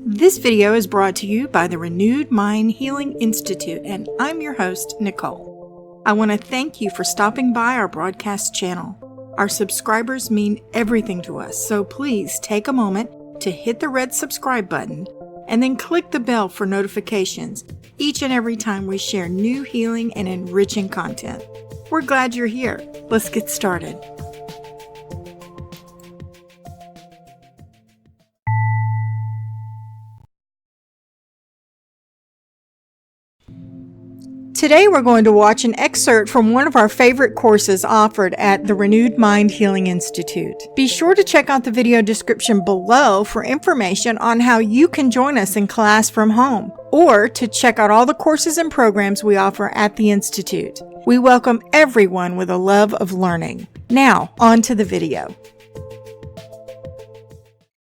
This video is brought to you by the Renewed Mind Healing Institute, and I'm your host, Nicole. I want to thank you for stopping by our broadcast channel. Our subscribers mean everything to us, so please take a moment to hit the red subscribe button and then click the bell for notifications each and every time we share new healing and enriching content. We're glad you're here. Let's get started. Today we're going to watch an excerpt from one of our favorite courses offered at the Renewed Mind Healing Institute. Be sure to check out the video description below for information on how you can join us in class from home, or to check out all the courses and programs we offer at the Institute. We welcome everyone with a love of learning. Now, on to the video.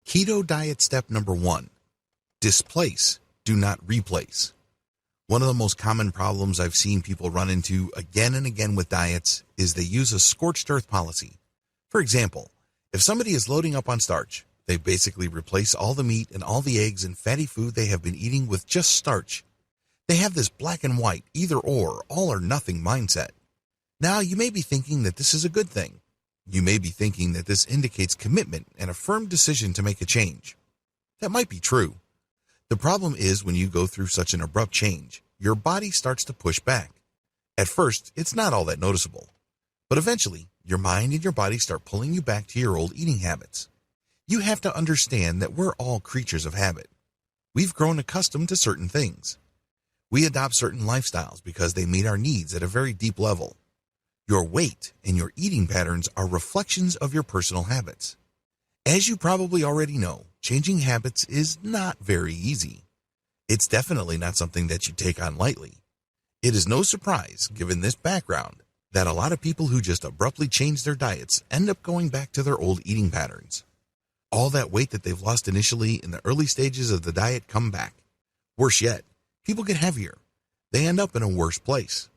Keto diet step number 1. Displace, do not replace. One of the most common problems I've seen people run into again and again with diets is they use a scorched earth policy. For example, if somebody is loading up on starch, they basically replace all the meat and all the eggs and fatty food they have been eating with just starch. They have this black and white, either or, all or nothing mindset. Now, you may be thinking that this is a good thing. You may be thinking that this indicates commitment and a firm decision to make a change. That might be true. The problem is when you go through such an abrupt change, your body starts to push back. At first, it's not all that noticeable, but eventually, your mind and your body start pulling you back to your old eating habits. You have to understand that we're all creatures of habit. We've grown accustomed to certain things. We adopt certain lifestyles because they meet our needs at a very deep level. Your weight and your eating patterns are reflections of your personal habits. As you probably already know, changing habits is not very easy. It's definitely not something that you take on lightly. It is no surprise, given this background, that a lot of people who just abruptly change their diets end up going back to their old eating patterns. All that weight that they've lost initially in the early stages of the diet come back. Worse yet, people get heavier. They end up in a worse place.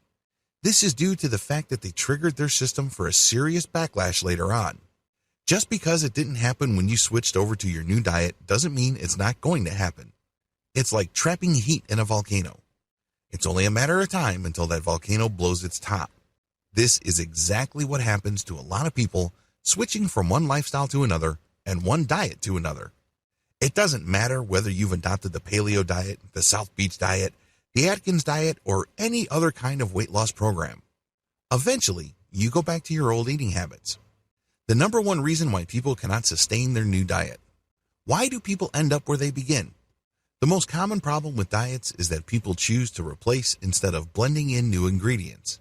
This is due to the fact that they triggered their system for a serious backlash later on. Just because it didn't happen when you switched over to your new diet doesn't mean it's not going to happen. It's like trapping heat in a volcano. It's only a matter of time until that volcano blows its top. This is exactly what happens to a lot of people switching from one lifestyle to another and one diet to another. It doesn't matter whether you've adopted the paleo diet, the South Beach diet, the Atkins diet, or any other kind of weight loss program. Eventually, you go back to your old eating habits. The number one reason why people cannot sustain their new diet. Why do people end up where they begin? The most common problem with diets is that people choose to replace instead of blending in new ingredients.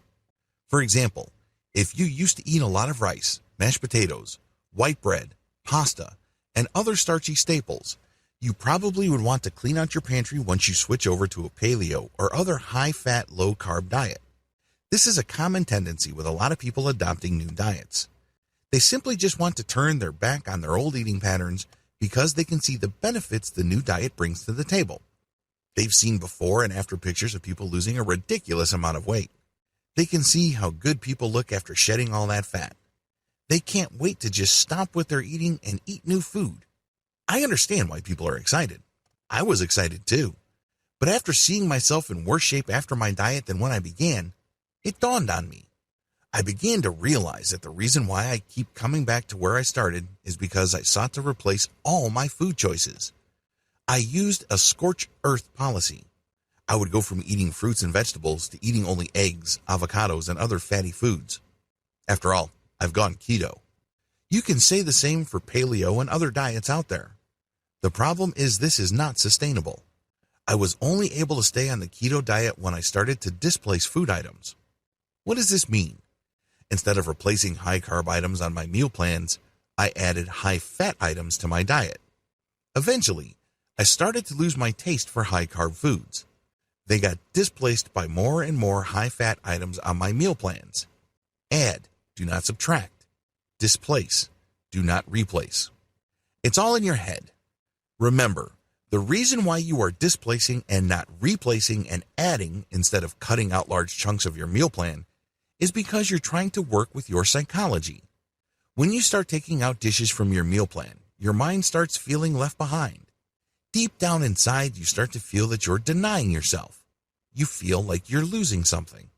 For example, if you used to eat a lot of rice, mashed potatoes, white bread, pasta, and other starchy staples, you probably would want to clean out your pantry once you switch over to a paleo or other high-fat, low-carb diet. This is a common tendency with a lot of people adopting new diets. They simply just want to turn their back on their old eating patterns because they can see the benefits the new diet brings to the table. They've seen before and after pictures of people losing a ridiculous amount of weight. They can see how good people look after shedding all that fat. They can't wait to just stop what they're eating and eat new food. I understand why people are excited. I was excited too. But after seeing myself in worse shape after my diet than when I began, it dawned on me. I began to realize that the reason why I keep coming back to where I started is because I sought to replace all my food choices. I used a scorched earth policy. I would go from eating fruits and vegetables to eating only eggs, avocados, and other fatty foods. After all, I've gone keto. You can say the same for paleo and other diets out there. The problem is this is not sustainable. I was only able to stay on the keto diet when I started to displace food items. What does this mean? Instead of replacing high-carb items on my meal plans, I added high-fat items to my diet. Eventually, I started to lose my taste for high-carb foods. They got displaced by more and more high-fat items on my meal plans. Add, do not subtract. Displace, do not replace. It's all in your head. Remember, the reason why you are displacing and not replacing and adding instead of cutting out large chunks of your meal plan is because you're trying to work with your psychology. When you start taking out dishes from your meal plan, your mind starts feeling left behind. Deep down inside, you start to feel that you're denying yourself. You feel like you're losing something.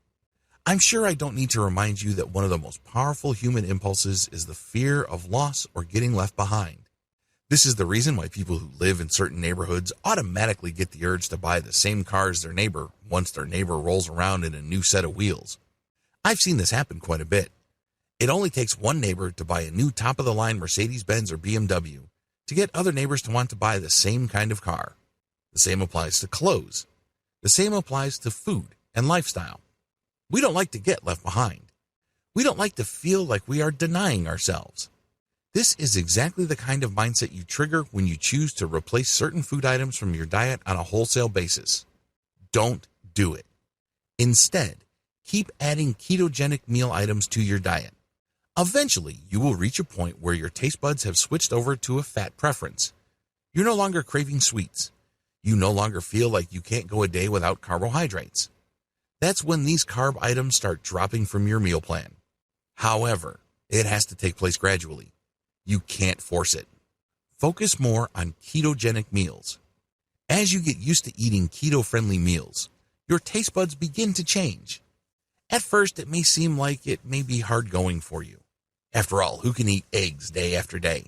I'm sure I don't need to remind you that one of the most powerful human impulses is the fear of loss or getting left behind. This is the reason why people who live in certain neighborhoods automatically get the urge to buy the same car as their neighbor once their neighbor rolls around in a new set of wheels. I've seen this happen quite a bit. It only takes one neighbor to buy a new top-of-the-line Mercedes-Benz or BMW to get other neighbors to want to buy the same kind of car. The same applies to clothes. The same applies to food and lifestyle. We don't like to get left behind. We don't like to feel like we are denying ourselves. This is exactly the kind of mindset you trigger when you choose to replace certain food items from your diet on a wholesale basis. Don't do it. Instead, keep adding ketogenic meal items to your diet. Eventually, you will reach a point where your taste buds have switched over to a fat preference. You're no longer craving sweets. You no longer feel like you can't go a day without carbohydrates. That's when these carb items start dropping from your meal plan. However, it has to take place gradually. You can't force it. Focus more on ketogenic meals. As you get used to eating keto-friendly meals, your taste buds begin to change. At first, it may seem like it may be hard going for you. After all, who can eat eggs day after day?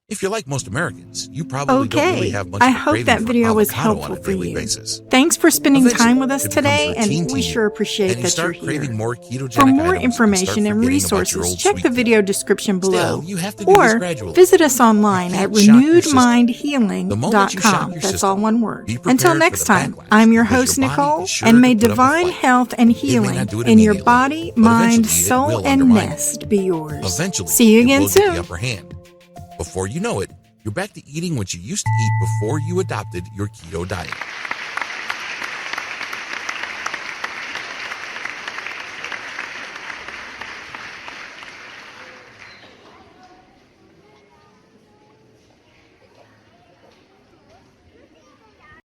If you're like most Americans, you probably don't really have much of a I hope craving that for video was avocado helpful on a for daily you. basis. Thanks for spending Eventually, time with us it today, becomes routine and to we you, sure appreciate and you that you're start craving here. more ketogenic For more items information and start forgetting about your resources, old check the sweet video food. description below, Still, you have to do this or gradually. visit us online You at can't shock your system. The moment you renewedmindhealing.com. shock your That's system, all one word. be prepared Until for next the time, backlash, I'm your because host, your body Nicole, is sure and to may put up a divine fight. health and It may healing not do it in your immediately, body, but mind, eventually it soul, will and undermine you. nest be yours. Eventually, See you it again will get the soon. upper hand. Before you know it, you're back to eating what you used to eat before you adopted your keto diet.